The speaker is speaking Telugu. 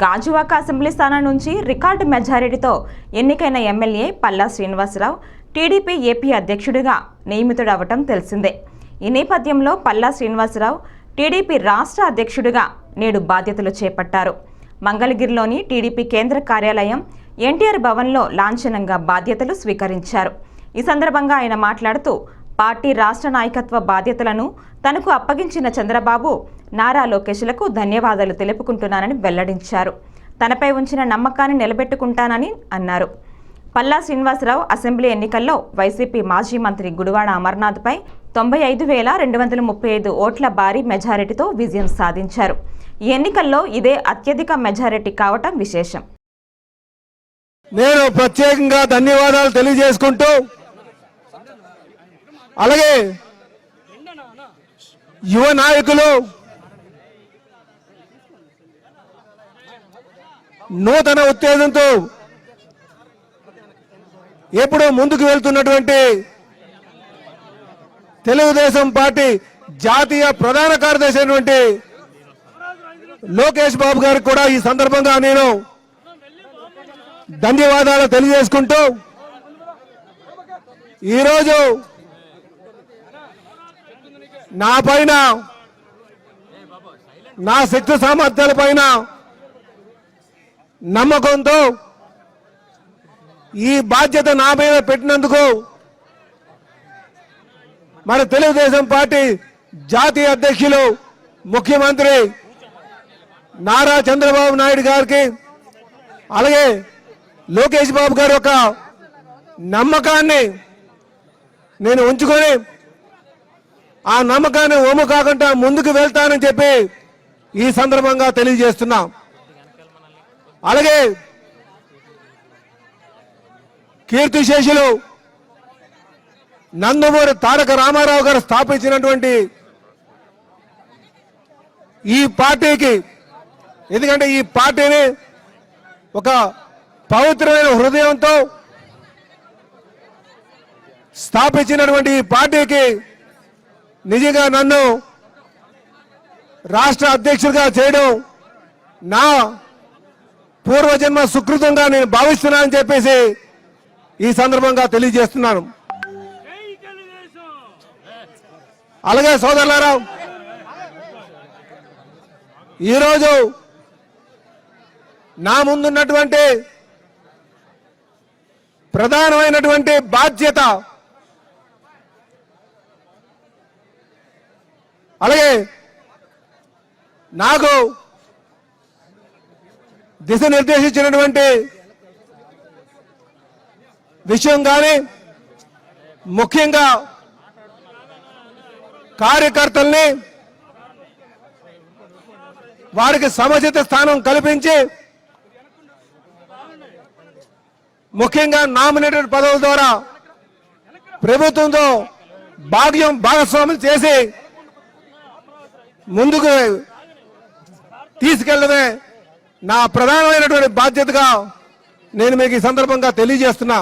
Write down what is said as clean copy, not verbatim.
గాజువాక అసెంబ్లీ స్థానం నుంచి రికార్డు మెజారిటీతో ఎన్నికైన MLA Palla Srinivasa Rao TDP AP అధ్యక్షుడిగా నియమితుడవటం తెలిసిందే. ఈ నేపథ్యంలో పల్లా శ్రీనివాసరావు టీడీపీ రాష్ట్ర అధ్యక్షుడిగా నేడు బాధ్యతలు చేపట్టారు. మంగళగిరిలోని టీడీపీ కేంద్ర కార్యాలయం ఎన్టీఆర్ భవన్లో లాంఛనంగా బాధ్యతలు స్వీకరించారు. ఈ సందర్భంగా ఆయన మాట్లాడుతూ పార్టీ రాష్ట్ర నాయకత్వ బాధ్యతలను తనకు అప్పగించిన చంద్రబాబు, నారా లోకేష్లకు ధన్యవాదాలు తెలుపుకుంటున్నానని వెల్లడించారు. తనపై ఉంచిన నమ్మకాన్ని నిలబెట్టుకుంటానని అన్నారు. పల్లా శ్రీనివాసరావు అసెంబ్లీ ఎన్నికల్లో వైసీపీ మాజీ మంత్రి గుడివాడ అమర్నాథ్పై 95,235 ఓట్ల భారీ మెజారిటీతో విజయం సాధించారు. ఈ ఎన్నికల్లో ఇదే అత్యధిక మెజారిటీ కావటం విశేషం. నేను ప్రత్యేకంగా ధన్యవాదాలు తెలియజేసుకుంటూ, అలాగే యువ నాయకులు నూతన ఉత్తేజంతో ఎప్పుడూ ముందుకు వెళ్తున్నటువంటి తెలుగుదేశం పార్టీ జాతీయ ప్రధాన కార్యదర్శి అయినటువంటి లోకేష్ బాబు గారికి కూడా ఈ సందర్భంగా నేను ధన్యవాదాలు తెలియజేసుకుంటూ, ఈరోజు నా పైన, నా శక్తి సామర్థ్యాల పైన నమ్మకంతో ఈ బాధ్యత నా మీద పెట్టినందుకు మన తెలుగుదేశం పార్టీ జాతీయ అధ్యక్షులు ముఖ్యమంత్రి నారా చంద్రబాబు నాయుడు గారికి, అలాగే లోకేష్ బాబు గారి యొక్క నమ్మకాన్ని నేను ఉంచుకొని ఆ నమ్మకాన్ని ఒమ్ము కాకుండా ముందుకు వెళ్తానని చెప్పి ఈ సందర్భంగా తెలియజేస్తున్నా. అలాగే కీర్తిశేషులు నందమూరి తారక రామారావు గారు స్థాపించినటువంటి ఈ పార్టీకి, ఎందుకంటే ఈ పార్టీని ఒక పవిత్రమైన హృదయంతో స్థాపించినటువంటి ఈ పార్టీకి నిజంగా నన్ను రాష్ట్ర అధ్యక్షుడిగా చేయడం నా పూర్వజన్మ సుకృతంగా నేను భావిస్తున్నానని చెప్పేసి ఈ సందర్భంగా తెలియజేస్తున్నాను. అలాగే సోదరులారా, ఈరోజు నా ముందున్నటువంటి ప్రధానమైనటువంటి బాధ్యత, అలాగే నాకు దిశ నిర్దేశించినటువంటి విషయం కానీ, ముఖ్యంగా కార్యకర్తల్ని వారికి సముచిత స్థానం కల్పించి, ముఖ్యంగా నామినేటెడ్ పదవుల ద్వారా ప్రభుత్వంతో భాగస్వామ్యం చేసి ముందుకు తీసుకెళ్లడమే నా ప్రధానమైనటువంటి బాధ్యతగా నేను మీకు ఈ సందర్భంగా తెలియజేస్తున్నా.